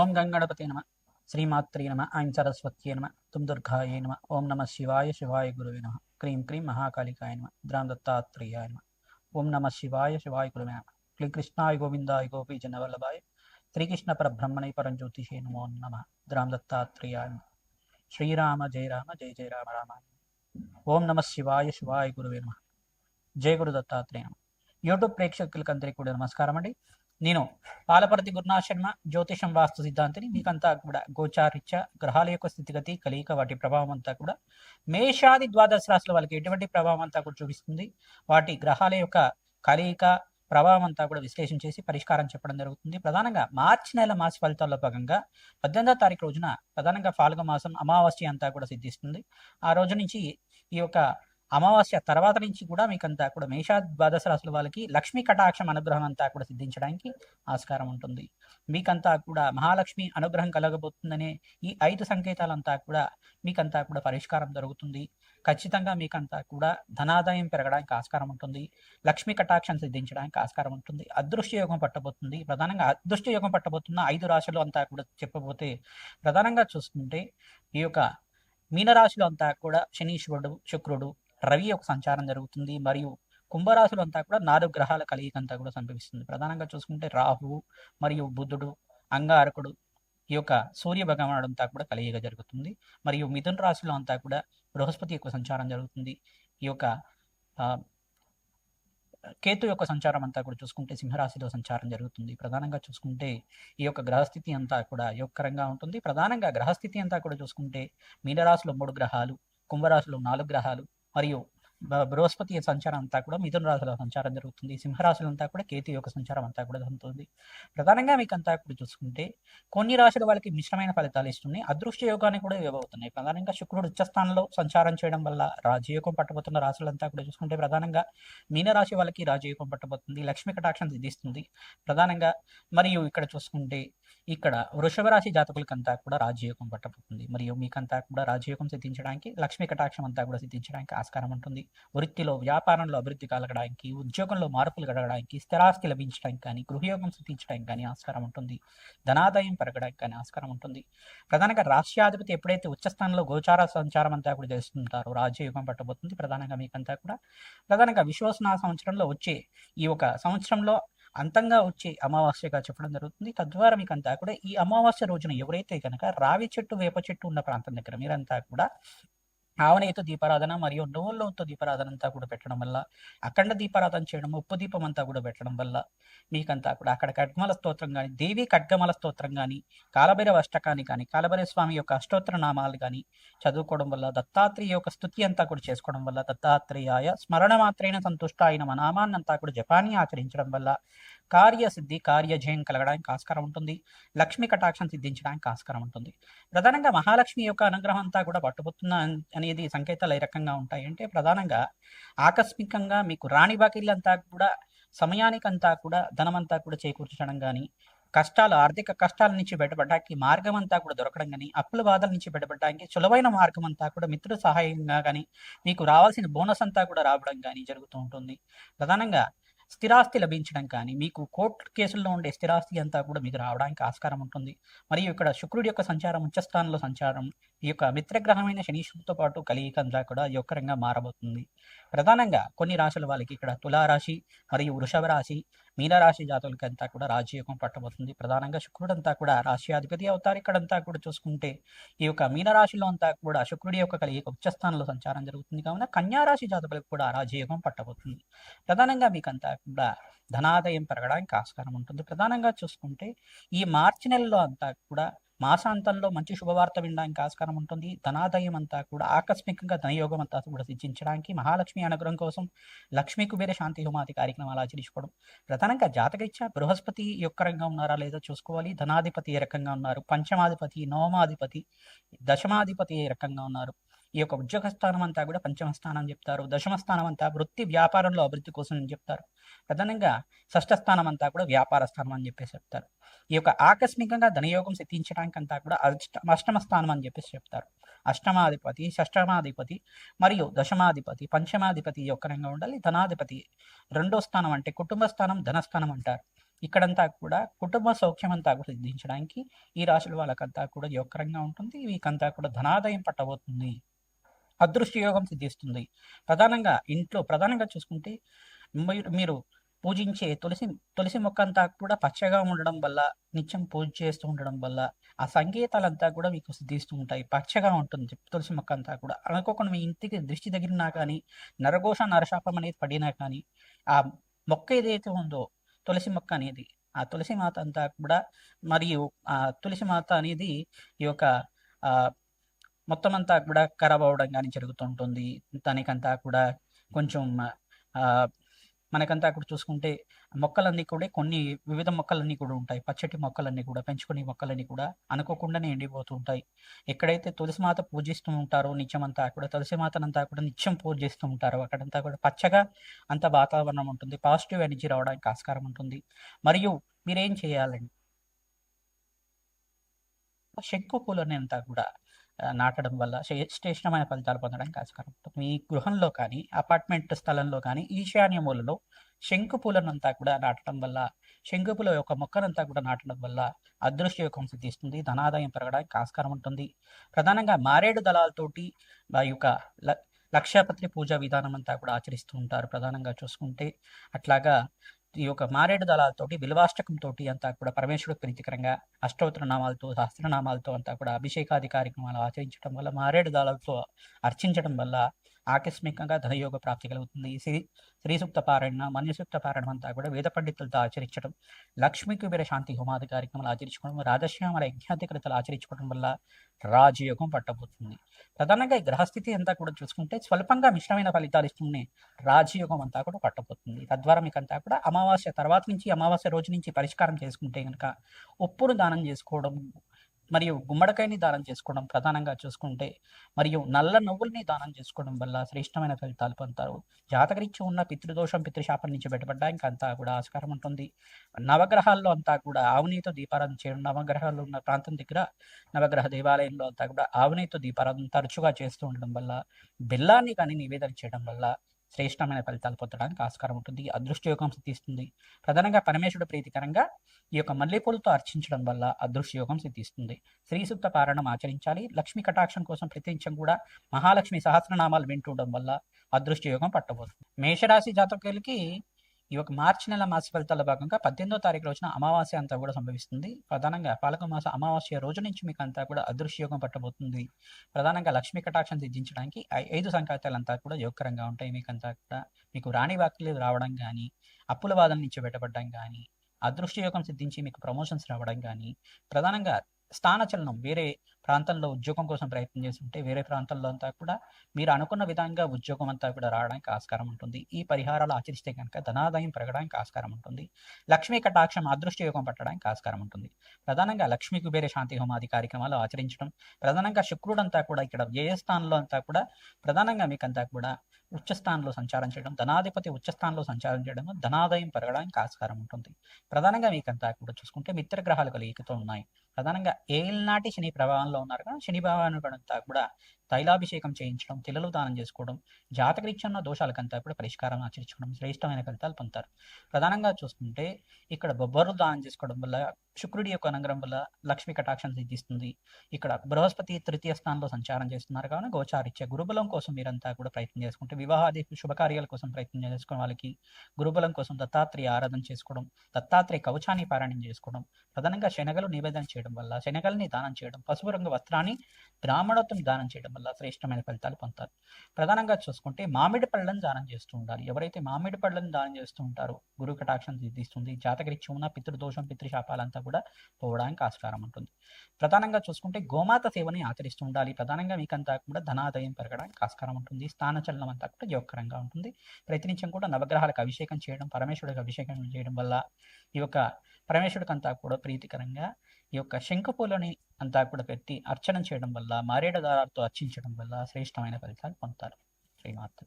ఓం గంగణపతే నమ శ్రీమాత్రే నమ ఐం సరస్వత్యే నమ తుం దుర్గాయే నమ ఓం నమ శివాయ శివాయ గురువే నమ క్రీం క్రీం మహాకాళికాయ నమ ద్రాం దత్తాత్రేయాయ నమ ఓం నమ శివాయ శివాయ గురువే నమ క్లీం కృష్ణాయ గోవిందాయ గోపీజనవల్లభాయ శ్రీకృష్ణ పరబ్రహ్మణే పరంజ్యోతిషే నమో నమ ద్రాం దత్తాత్రేయాయ నమ శ్రీరామ జయ రామ జయ జయ రామ రామ ఓం నమ శివాయ శివాయ గురువే నమ జయ గురు దత్తాత్రేయ నమ యూట్యూబ్ ప్రేక్షకులకందరికీ కూడా నమస్కారం అండి. నేను పాలపర్తి గురునాథ్ శర్మ జ్యోతిషం వాస్తు సిద్ధాంతిని. మీకంతా కూడా గోచారిత్య గ్రహాల యొక్క స్థితిగతి కలియిక వాటి ప్రభావం అంతా కూడా మేషాది ద్వాదశ రాశుల వాళ్ళకి ఎటువంటి ప్రభావం అంతా కూడా చూపిస్తుంది, వాటి గ్రహాల యొక్క కలియిక ప్రభావం అంతా కూడా విశ్లేషణ చేసి పరిష్కారం చెప్పడం జరుగుతుంది. ప్రధానంగా మార్చి నెల మాస ఫలితాల్లో భాగంగా 18వ తారీఖు రోజున ప్రధానంగా ఫాల్గుణ మాసం అమావాస్య అంతా కూడా సిద్ధిస్తుంది. ఆ రోజు నుంచి ఈ యొక్క అమావాస్య తర్వాత నుంచి కూడా మీకంతా కూడా మేషా ద్వాదశ రాశుల వాళ్ళకి లక్ష్మీ కటాక్షం అనుగ్రహం అంతా కూడా సిద్ధించడానికి ఆస్కారం ఉంటుంది. మీకంతా కూడా మహాలక్ష్మి అనుగ్రహం కలగబోతుందనే ఈ 5 సంకేతాలంతా కూడా మీకంతా కూడా పరిష్కారం జరుగుతుంది. ఖచ్చితంగా మీకంతా కూడా ధనాదాయం పెరగడానికి ఆస్కారం ఉంటుంది. లక్ష్మీ కటాక్షం సిద్ధించడానికి ఆస్కారం ఉంటుంది. అదృష్ట యోగం పట్టబోతుంది. ప్రధానంగా అదృష్ట యోగం పట్టబోతున్న 5 రాశులు అంతా కూడా చెప్పబోతే ప్రధానంగా చూసుకుంటే ఈ యొక్క మీనరాశిలో అంతా కూడా శనీశ్వరుడు, శుక్రుడు, రవి యొక్క సంచారం జరుగుతుంది. మరియు కుంభరాశులు అంతా కూడా 4 గ్రహాల కలయిక అంతా కూడా సంభవిస్తుంది. ప్రధానంగా చూసుకుంటే రాహువు మరియు బుధుడు, అంగారకుడు, ఈ యొక్క సూర్య భగవానుడు అంతా కూడా కలయిక జరుగుతుంది. మరియు మిథున రాశిలో అంతా కూడా బృహస్పతి యొక్క సంచారం జరుగుతుంది. ఈ యొక్క కేతు యొక్క సంచారం అంతా కూడా చూసుకుంటే సింహరాశిలో సంచారం జరుగుతుంది. ప్రధానంగా చూసుకుంటే ఈ యొక్క గ్రహస్థితి అంతా కూడా యోగకరంగా ఉంటుంది. ప్రధానంగా గ్రహస్థితి అంతా కూడా చూసుకుంటే మీనరాశిలో 3 గ్రహాలు, కుంభరాశిలో 4 గ్రహాలు మరియు బృహస్పతి సంచారం అంతా కూడా మిథున రాశిలో సంచారం జరుగుతుంది. సింహరాశులు అంతా కూడా కేతు యొక్క సంచారం అంతా కూడా జరుగుతుంది. ప్రధానంగా మీకు అంతా కూడా చూసుకుంటే కొన్ని రాశుల వాళ్ళకి మిశ్రమైన ఫలితాలు ఇస్తున్నాయి. అదృష్ట యోగాన్ని కూడా ఇవ్వబోతున్నాయి. ప్రధానంగా శుక్రుడు ఉచ్చస్థానంలో సంచారం చేయడం వల్ల రాజయోగం పట్టబోతున్న రాశులంతా కూడా చూసుకుంటే ప్రధానంగా మీనరాశి వాళ్ళకి రాజయోగం పట్టబోతుంది. లక్ష్మీ కటాక్షం సిద్ధిస్తుంది ప్రధానంగా. మరియు ఇక్కడ చూసుకుంటే ఇక్కడ వృషభ రాశి జాతకులకంతా కూడా రాజయోగం పట్టబోతుంది. మరియు మీకంతా కూడా రాజయోగం సిద్ధించడానికి, లక్ష్మీ కటాక్షం అంతా కూడా సిద్ధించడానికి ఆస్కారం ఉంటుంది. వృత్తిలో వ్యాపారంలో అభివృద్ధి కలగడానికి, ఉద్యోగంలో మార్పులు కలగడానికి, స్థిరాస్తి లభించడానికి కానీ, గృహయోగం సిద్ధించడానికి కానీ ఆస్కారం ఉంటుంది. ధనాదాయం పెరగడానికి కానీ ఆస్కారం ఉంటుంది. ప్రధానంగా రాష్ట్రాధిపతి ఎప్పుడైతే ఉచ్చస్థానంలో గోచార సంచారం అంతా కూడా చేస్తుంటారో రాజయోగం పట్టబోతుంది. ప్రధానంగా మీకంతా కూడా ప్రధానంగా విశ్వసన సంవత్సరంలో వచ్చే ఈ ఒక సంవత్సరంలో అంతంగా వచ్చే అమావాస్యగా చెప్పడం జరుగుతుంది. తద్వారా మీకంతా కూడా ఈ అమావాస్య రోజున ఎవరైతే కనుక రావి చెట్టు, వేప చెట్టు ఉన్న ప్రాంతం దగ్గర మీరంతా కూడా ఆవనేతో దీపారాధన మరియు నువ్వులతో దీపారాధన అంతా కూడా పెట్టడం వల్ల, అఖండ దీపారాధన చేయడం, ఉప్పు దీపం అంతా కూడా పెట్టడం వల్ల మీకంతా కూడా అక్కడ ఖడ్గమల స్తోత్రం కానీ, దేవి ఖడ్గమల స్తోత్రం కానీ, కాలభైరవ అష్టకాన్ని కానీ, కాలభైరవ స్వామి యొక్క అష్టోత్తర నామాలు కానీ చదువుకోవడం వల్ల, దత్తాత్రేయ యొక్క స్తుతి అంతా కూడా చేసుకోవడం వల్ల, దత్తాత్రేయాయ స్మరణ మాత్రైన సంతుష్టాయిన నామాన్ని అంతా కూడా జపాన్ని ఆచరించడం వల్ల కార్యసిద్ధి, కార్యజయం కలగడానికి ఆస్కారం ఉంటుంది. లక్ష్మీ కటాక్షం సిద్ధించడానికి ఆస్కారం ఉంటుంది. ప్రధానంగా మహాలక్ష్మి యొక్క అనుగ్రహం అంతా కూడా పట్టుబోతున్న అనేది సంకేతాలు ఏ రకంగా ఉంటాయి అంటే ప్రధానంగా ఆకస్మికంగా మీకు రాణి బాకీలంతా కూడా సమయానికంతా కూడా ధనమంతా కూడా చేకూర్చడం కానీ, కష్టాలు, ఆర్థిక కష్టాల నుంచి బయటపడడానికి మార్గం అంతా కూడా దొరకడం కానీ, అప్పుల బాధల నుంచి బయటపడడానికి సులభమైన మార్గం అంతా కూడా మిత్రుల సహాయంగా కానీ, మీకు రావాల్సిన బోనస్ అంతా కూడా రావడం కానీ జరుగుతూ ఉంటుంది. ప్రధానంగా స్థిరాస్తి లభించడం కానీ, మీకు కోర్టు కేసుల్లో ఉండే స్థిరాస్తి అంతా కూడా మీకు రావడానికి ఆస్కారం ఉంటుంది. మరియు ఇక్కడ శుక్రుడి యొక్క సంచారం, ఉచ్చస్థానంలో సంచారం ఈ యొక్క మిత్రగ్రహమైన శనీశ్వరుడితో పాటు కలియిక అంతా కూడా యొక్కరంగా మారబోతుంది. ప్రధానంగా కొన్ని రాశుల వాళ్ళకి ఇక్కడ తులారాశి మరియు వృషభ రాశి, మీనరాశి జాతులకి అంతా కూడా రాజయోగం పట్టబోతుంది. ప్రధానంగా శుక్రుడంతా కూడా రాశి అధిపతి అవుతారు. ఇక్కడంతా కూడా చూసుకుంటే ఈ యొక్క మీనరాశిలో అంతా కూడా శుక్రుడి యొక్క కలియిక ఉచ్చస్థానంలో సంచారం జరుగుతుంది. కావున కన్యారాశి జాతకులకు కూడా రాజయోగం పట్టబోతుంది. ప్రధానంగా మీకంతా కూడా ధనాదాయం పెరగడానికి ఆస్కారం ఉంటుంది. ప్రధానంగా చూసుకుంటే ఈ మార్చి నెలలో అంతా కూడా మాసాంతంలో మంచి శుభవార్త వినడానికి ఆస్కారం ఉంటుంది. ధనాదాయం అంతా కూడా ఆకస్మికంగా ధనయోగం అంతా కూడా సిద్ధించడానికి మహాలక్ష్మి అనుగ్రహం కోసం లక్ష్మీ కుబేర శాంతి హోమాది కార్యక్రమాలు ఆచరించుకోవడం. ప్రధానంగా జాతకరీత్యా బృహస్పతి యొక్కరంగా ఉన్నారా లేదా చూసుకోవాలి. ధనాధిపతి ఏ రకంగా ఉన్నారు, పంచమాధిపతి, నవమాధిపతి, దశమాధిపతి ఏ రకంగా ఉన్నారు. ఈ యొక్క ఉద్యోగ స్థానం అంతా కూడా పంచమ స్థానం చెప్తారు. దశమ స్థానం అంతా వృత్తి వ్యాపారంలో అభివృద్ధి కోసం చెప్తారు. ప్రధానంగా షష్ఠ స్థానం అంతా కూడా వ్యాపార స్థానం అని చెప్పేసి చెప్తారు. ఈ యొక్క ఆకస్మికంగా ధనయోగం సిద్ధించడానికి అంతా కూడా అష్టమ స్థానం అని చెప్పేసి చెప్తారు. అష్టమాధిపతి, షష్టమాధిపతి మరియు దశమాధిపతి, పంచమాధిపతి యొక్కరంగా ఉండాలి. ధనాధిపతి 2వ స్థానం అంటే కుటుంబ స్థానం, ధనస్థానం అంటారు. ఇక్కడంతా కూడా కుటుంబ సౌఖ్యం అంతా కూడా సిద్ధించడానికి ఈ రాశుల వాళ్ళకంతా కూడా యోగకరంగా ఉంటుంది. వీకంతా కూడా ధనాదాయం పట్టబోతుంది. అదృష్ట యోగం సిద్ధిస్తుంది. ప్రధానంగా ఇంట్లో ప్రధానంగా చూసుకుంటే మీరు పూజించే తులసి మొక్క అంతా కూడా పచ్చగా ఉండడం వల్ల, నిత్యం పూజ చేస్తూ ఉండడం వల్ల, ఆ సంకేతాలంతా కూడా మీకు సిద్ధిస్తూ ఉంటాయి. పచ్చగా ఉంటుంది తులసి మొక్క అంతా కూడా. అనుకోకుండా మీ ఇంటికి దృష్టి తగిలినా కానీ, నరఘోష, నరశాపం అనేది పడినా కానీ, ఆ మొక్క ఏదైతే ఉందో తులసి మొక్క అనేది, ఆ తులసి మాత అంతా కూడా, మరియు ఆ తులసి మాత అనేది ఈ యొక్క మొత్తం అంతా కూడా ఖరాబ్ అవ్వడం కానీ జరుగుతుంటుంది. దానికంతా కూడా కొంచెం మనకంతా కూడా చూసుకుంటే మొక్కలన్నీ కూడా కొన్ని వివిధ మొక్కలన్నీ కూడా ఉంటాయి. పచ్చటి మొక్కలన్నీ కూడా పెంచుకునే మొక్కలన్నీ కూడా అనుకోకుండానే ఎండిపోతూ ఉంటాయి. ఎక్కడైతే తులసి మాత పూజిస్తూ ఉంటారో నిత్యమంతా కూడా తులసి మాతనంతా కూడా నిత్యం పూజిస్తూ ఉంటారో అక్కడంతా కూడా పచ్చగా అంత వాతావరణం ఉంటుంది. పాజిటివ్ ఎనర్జీ రావడానికి ఆస్కారం ఉంటుంది. మరియు మీరేం చేయాలండి, శంకు పూలని అంతా కూడా నాటడం వల్ల శ్రేష్టమైన ఫలితాలు పొందడానికి ఆస్కారం ఉంటుంది. మీ గృహంలో కానీ, అపార్ట్మెంట్ స్థలంలో కానీ, ఈశాన్య మూలలో శంకు పూలనంతా కూడా నాటడం వల్ల, శంకు పూల యొక్క మొక్కనంతా కూడా నాటడం వల్ల అదృష్ట యోగం సిద్ధిస్తుంది. ధనాదాయం పెరగడానికి ఆస్కారం ఉంటుంది. ప్రధానంగా మారేడు దళాలతోటి ఆ యొక్క లక్ష్యపత్రి పూజా విధానం అంతా కూడా ఆచరిస్తూ ఉంటారు. ప్రధానంగా చూసుకుంటే అట్లాగా ఈ యొక్క మారేడు దళాలతోటి బిల్వాష్టకంతో అంతా కూడా పరమేశ్వరుడు ప్రీతికరంగా అష్టోత్తర నామాలతో సహస్రనామాలతో అంతా కూడా అభిషేకాది కార్యక్రమాలు ఆచరించడం వల్ల, మారేడు దళాలతో అర్చించడం వల్ల ఆకస్మికంగా ధనయోగ ప్రాప్తి కలుగుతుంది. శ్రీ సూక్త పారాయణ, మన్యసూక్త పారాయణం అంతా కూడా వేద పండితులతో ఆచరించడం, లక్ష్మీ కుబేర శాంతి హోమాది కార్యక్రమాలు ఆచరించుకోవడం, రాజశ్యామల యజ్ఞాధికృతలు ఆచరించుకోవడం వల్ల రాజయోగం పట్టబోతుంది. ప్రధానంగా ఈ గ్రహస్థితి అంతా కూడా చూసుకుంటే స్వల్పంగా మిశ్రమైన ఫలితాలు ఇస్తూనే రాజయోగం అంతా కూడా పట్టబోతుంది. తద్వారా మీకు అంతా కూడా అమావాస్య తర్వాత నుంచి, అమావాస్య రోజు నుంచి పరిష్కారం చేసుకుంటే కనుక ఉప్పును దానం చేసుకోవడం, మరియు గుమ్మడికాయని దానం చేసుకోవడం ప్రధానంగా చూసుకుంటే, మరియు నల్ల నువ్వుల్ని దానం చేసుకోవడం వల్ల శ్రేష్టమైన ఫలితాలు పొందుతారు. జాతకరీత్యా ఉన్న పితృదోషం, పితృశాపం నుంచి బయటపడడానికి అంతా కూడా ఆస్కారం ఉంటుంది. నవగ్రహాల్లో అంతా కూడా ఆవునేతో దీపారాధన చేయడం, నవగ్రహాలు ఉన్న ప్రాంతం దగ్గర నవగ్రహ దేవాలయంలో అంతా కూడా ఆవునేతో దీపారాధన తరచుగా చేస్తూ ఉండడం వల్ల, బెల్లాన్ని కానీ నివేదన చేయడం వల్ల శ్రేష్టమైన ఫలితాలు పొందడానికి ఆస్కారం ఉంటుంది. అదృష్టయోగం సిద్ధిస్తుంది. ప్రధానంగా పరమేశ్వరుడు ప్రీతికరంగా ఈ యొక్క మల్లెపూలతో అర్చించడం వల్ల అదృష్టయోగం సిద్ధిస్తుంది. శ్రీ సూక్త పారాయణం ఆచరించాలి. లక్ష్మీ కటాక్షం కోసం ప్రతినిత్యం కూడా మహాలక్ష్మి సహస్రనామాలు వింటుండడం వల్ల అదృష్టయోగం పట్టబోతుంది. మేషరాశి జాతకులకి ఈ యొక్క మార్చి నెల మాస ఫలితాల భాగంగా 18వ తారీఖు రోజున అమావాస్య అంతా కూడా సంభవిస్తుంది. ప్రధానంగా పాలక మాస అమావాస్య రోజు నుంచి మీకు అంతా కూడా అదృష్టయోగం పట్టబోతుంది. ప్రధానంగా లక్ష్మీ కటాక్షం సిద్ధించడానికి 5 సంకేతాలంతా కూడా యోగకరంగా ఉంటాయి. మీకంతా కూడా మీకు రాణి వాక్యులు రావడం కానీ, అప్పుల వాదన నుంచి బయటపడడం కానీ, అదృష్టయోగం సిద్ధించి మీకు ప్రమోషన్స్ రావడం కానీ, ప్రధానంగా స్థానచలనం వేరే ప్రాంతంలో ఉద్యోగం కోసం ప్రయత్నం చేస్తుంటే వేరే ప్రాంతాల్లో అంతా కూడా మీరు అనుకున్న విధంగా ఉద్యోగం అంతా కూడా రావడానికి ఆస్కారం ఉంటుంది. ఈ పరిహారాలు ఆచరిస్తే కనుక ధనాదాయం పెరగడానికి ఆస్కారం ఉంటుంది. లక్ష్మీ కటాక్షం అదృష్ట యోగం పట్టడానికి ఆస్కారం ఉంటుంది. ప్రధానంగా లక్ష్మీ కుబేర శాంతి హోమాది కార్యక్రమాలు ఆచరించడం, ప్రధానంగా శుక్రుడు అంతా కూడా ఇక్కడ వ్యయస్థానంలో అంతా కూడా ప్రధానంగా మీకంతా కూడా ఉచ్చస్థానంలో సంచారం చేయడం, ధనాధిపతి ఉచ్చస్థానంలో సంచారం చేయడం ధనాదాయం పెరగడానికి ఆస్కారం ఉంటుంది. ప్రధానంగా మీకంతా కూడా చూసుకుంటే మిత్ర గ్రహాలు కలిగికతో ఉన్నాయి. ప్రధానంగా ఏలినాటి శని ప్రభావంలో ఉన్నారు కదా, శని భావానుగుణంతా కూడా తైలాభిషేకం చేయించడం, తిలలు దానం చేసుకోవడం, జాతకరీత్యా దోషాలకంతా కూడా పరిష్కారం ఆచరించుకోవడం శ్రేష్టమైన ఫలితాలు పొందుతారు. ప్రధానంగా చూసుకుంటే ఇక్కడ బొబ్బర్లు దానం చేసుకోవడం వల్ల, శుక్రుడి యొక్క అనుగ్రహం వల్ల లక్ష్మీ కటాక్షం సిద్ధిస్తుంది. ఇక్కడ బృహస్పతి తృతీయ స్థానంలో సంచారం చేస్తున్నారు కావున గోచారిత్య గురుబలం కోసం మీరంతా కూడా ప్రయత్నం చేసుకుంటే, వివాహాది శుభకార్యాల కోసం ప్రయత్నం చేసుకునే వాళ్ళకి గురుబలం కోసం దత్తాత్రేయ ఆరాధన చేసుకోవడం, దత్తాత్రేయ కవచాన్ని పారాయణం చేసుకోవడం, ప్రధానంగా శనగలు నివేదన చేయడం వల్ల, శనగల్ని దానం చేయడం, పసుపు రంగు వస్త్రాన్ని బ్రాహ్మణత్వం దానం చేయడం వల్ల శ్రేష్టమైన ఫలితాలు పొందుతారు. ప్రధానంగా చూసుకుంటే మామిడి పళ్ళని దానం చేస్తూ ఉండాలి. ఎవరైతే మామిడి పళ్ళని దానం చేస్తూ ఉంటారో గురు కటాక్షం సిద్ధిస్తుంది. జాతకరీత్యా ఉన్న పితృదోషం, పితృశాపాలంతా కూడా పోవడానికి ఆస్కారం ఉంటుంది. ప్రధానంగా చూసుకుంటే గోమాత సేవని ఆచరిస్తూ ఉండాలి. ప్రధానంగా మీకంతా కూడా ధనాదాయం పెరగడానికి ఆస్కారం ఉంటుంది. స్థానచలనం అంతా కూడా యోగకరంగా ఉంటుంది. ప్రతినిత్యం కూడా నవగ్రహాలకు అభిషేకం చేయడం, పరమేశ్వరుడికి అభిషేకం చేయడం వల్ల ఈ యొక్క పరమేశ్వరుడికి అంతా కూడా ప్రీతికరంగా ఈ యొక్క శంఖపూలని అంతా కూడా పెట్టి అర్చన చేయడం వల్ల, మారేడు దారాలతో అర్చించడం వల్ల శ్రేష్టమైన ఫలితాలు పొందుతారు. శ్రీమాతృ